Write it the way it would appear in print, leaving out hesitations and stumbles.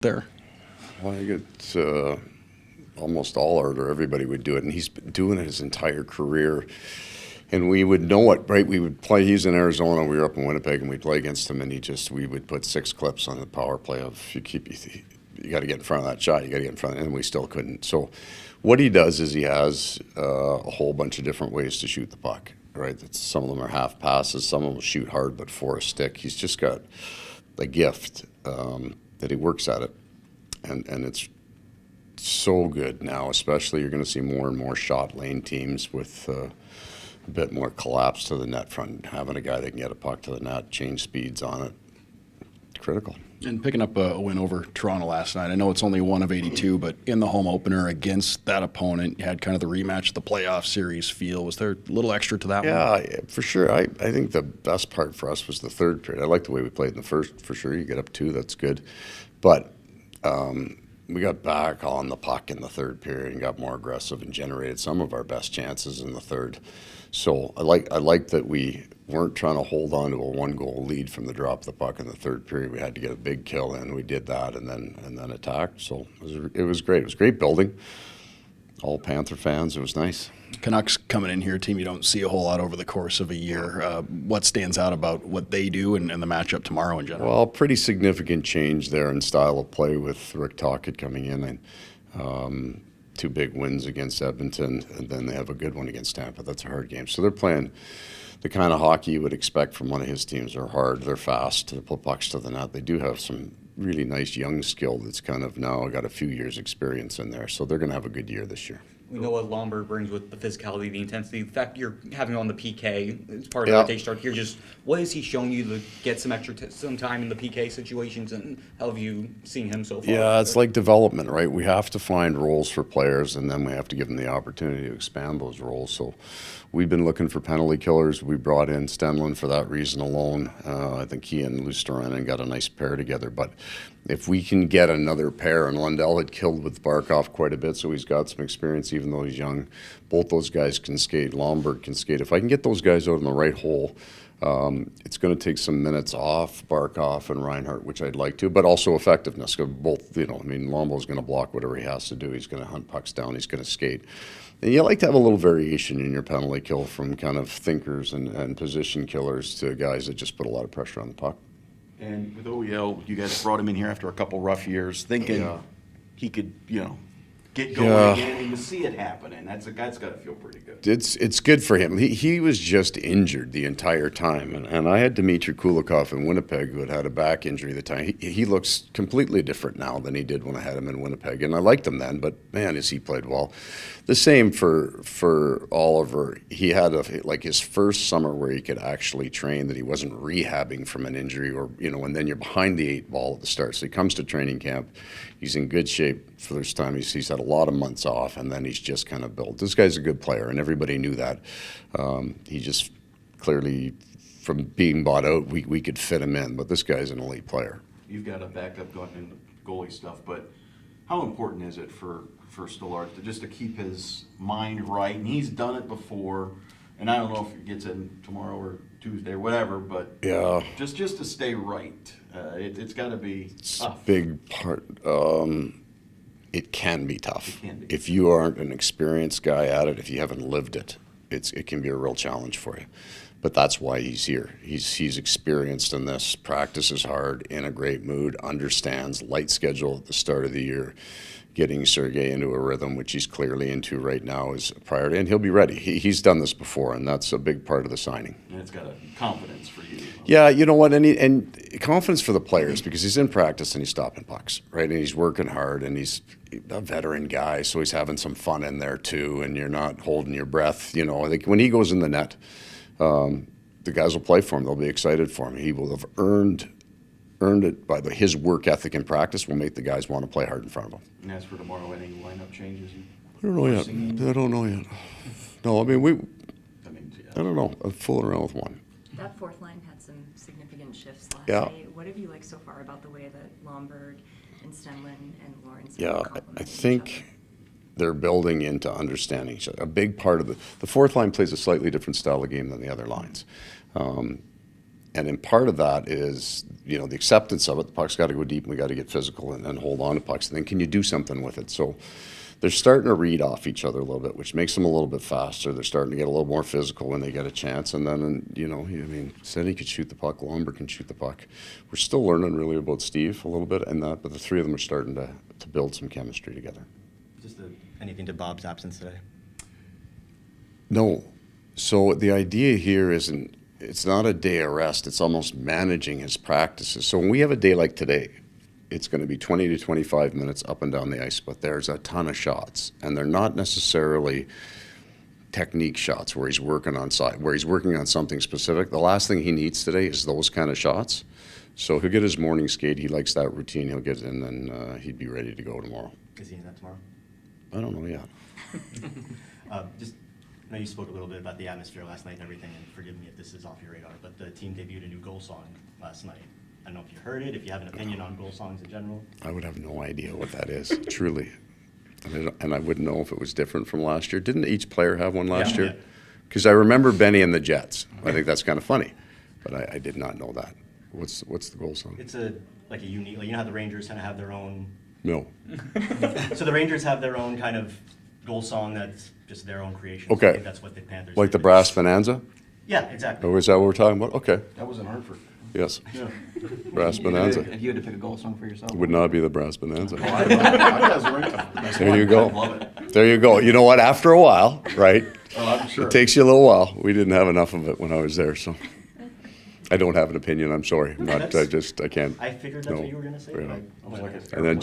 there? Well, I get almost all or everybody would do it, and he's been doing it his entire career. And we would know it, right? We would play. He's in Arizona. We were up in Winnipeg, and we'd play against him. And we would put 6 clips on the power play of you got to get in front of that shot. You got to get in front, and we still couldn't. So, what he does is he has a whole bunch of different ways to shoot the puck. Right? Some of them are half passes. Some of them will shoot hard, but for a stick. He's just got a gift that he works at it, and it's so good now. Especially, you're going to see more and more shot lane teams with. A bit more collapse to the net front, having a guy that can get a puck to the net, change speeds on it, critical. And picking up a win over Toronto last night, I know it's only 1 of 82, but in the home opener against that opponent, you had kind of the rematch of the playoff series feel. Was there a little extra to that one? Yeah, for sure. I think the best part for us was the third period. I like the way we played in the first, for sure. You get up 2, that's good. But we got back on the puck in the third period and got more aggressive and generated some of our best chances in the third. So I like that we weren't trying to hold on to a 1-goal lead from the drop of the puck in the third period. We had to get a big kill in. We did that and then attacked. So it was great. It was great building. All Panther fans. It was nice. Canucks coming in here, a team you don't see a whole lot over the course of a year. What stands out about what they do and the matchup tomorrow in general? Well, pretty significant change there in style of play with Rick Tocchet coming in and 2 big wins against Edmonton, and then they have a good one against Tampa. That's a hard game. So they're playing the kind of hockey you would expect from one of his teams. They're hard, they're fast, they put pucks to the net. They do have some really nice young skill that's kind of now got a few years experience in there. So they're going to have a good year this year. We know what Lombard brings with the physicality, the intensity. The fact you're having him on the PK, it's part of the day start here. Just what has he shown you to get some some time in the PK situations, and how have you seen him so far? Yeah, it's like development, right? We have to find roles for players, and then we have to give them the opportunity to expand those roles. So we've been looking for penalty killers. We brought in Stenlund for that reason alone. I think he and Luosterainen got a nice pair together. But if we can get another pair, and Lundell had killed with Barkov quite a bit, so he's got some experience even though he's young. Both those guys can skate. Lombard can skate. If I can get those guys out in the right hole, it's going to take some minutes off Barkov and Reinhart, which I'd like to, but also effectiveness. Both, Lombo's going to block whatever he has to do. He's going to hunt pucks down. He's going to skate. And you like to have a little variation in your penalty kill from kind of thinkers and position killers to guys that just put a lot of pressure on the puck. And with OEL, you guys brought him in here after a couple rough years, thinking he could, get going again, and you see it happening. That's got to feel pretty good. It's good for him. He was just injured the entire time, and I had Dmitry Kulikov in Winnipeg who had a back injury the time. He looks completely different now than he did when I had him in Winnipeg, and I liked him then. But man, has he played well. The same for Oliver. He had his first summer where he could actually train, that he wasn't rehabbing from an injury, or and then you're behind the 8 ball at the start. So he comes to training camp. He's in good shape for this time. He's had a lot of months off, and then he's just kind of built. This guy's a good player, and everybody knew that. He just clearly, from being bought out, we could fit him in. But this guy's an elite player. You've got a backup going in the goalie stuff, but how important is it for Stolarz to keep his mind right? And he's done it before, and I don't know if it gets in tomorrow or Tuesday or whatever, but yeah, just to stay right. It's got to be tough. Big part. It can be tough. It can be. If you aren't an experienced guy at it, if you haven't lived it, it can be a real challenge for you. But that's why he's here. He's experienced in this, practices hard, in a great mood, understands light schedule at the start of the year. Getting Sergei into a rhythm, which he's clearly into right now, is a priority, and he'll be ready. He's done this before, and that's a big part of the signing. And it's got a confidence for you. Yeah, you know what, and confidence for the players, because he's in practice and he's stopping pucks, right? And he's working hard, and he's a veteran guy, so he's having some fun in there too, and you're not holding your breath. I think when he goes in the net, the guys will play for him. They'll be excited for him. He will have earned it by his work ethic and practice will make the guys want to play hard in front of him. And as for tomorrow, any lineup changes? I don't know yet. No, I don't know. I'm fooling around with one. That fourth line had some significant shifts last Yeah. night. What have you liked so far about the way that Lombard and Stenlund and Lawrence Yeah, complement I each think other? they're building into understanding each other. A big part of the fourth line plays a slightly different style of game than the other lines. And in part of that is, the acceptance of it. The puck's got to go deep, and we got to get physical and hold on to pucks. And then can you do something with it? So they're starting to read off each other a little bit, which makes them a little bit faster. They're starting to get a little more physical when they get a chance. And then, Senny could shoot the puck, Lomberg can shoot the puck. We're still learning really about Steve a little bit and that, but the three of them are starting to build some chemistry together. Anything to Bob's absence today? No. So the idea here it's not a day of rest. It's almost managing his practices. So when we have a day like today, it's going to be 20 to 25 minutes up and down the ice, but there's a ton of shots, and they're not necessarily technique shots where he's working on something specific. The last thing he needs today is those kind of shots. So he'll get his morning skate. He likes that routine. He'll get it, and then he'd be ready to go tomorrow. Is he in that tomorrow? I don't know yet. I know you spoke a little bit about the atmosphere last night and everything, and forgive me if this is off your radar, but the team debuted a new goal song last night. I don't know if you heard it, if you have an opinion on goal songs in general. I would have no idea what that is, truly. And I wouldn't know if it was different from last year. Didn't each player have one last year? Because I remember Benny and the Jets. I think that's kind of funny, but I did not know that. What's the goal song? It's a unique, how the Rangers kind of have their own. No. So the Rangers have their own kind of goal song that's just their own creation. Okay. So I think that's what the Panthers Like did. the Brass Bonanza? Yeah, exactly. Oh, is that what we're talking about? Okay. That was in Hartford. Yes. Yeah. Brass Bonanza. If you had to pick a goal song for yourself, Would not be the Brass Bonanza. There you go. Love it. There you go. You know what? After a while, right? Oh, I'm sure. It takes you a little while. We didn't have enough of it when I was there, so I don't have an opinion. I'm sorry. I can't. I figured that's what you were going to say, but Yeah. I And then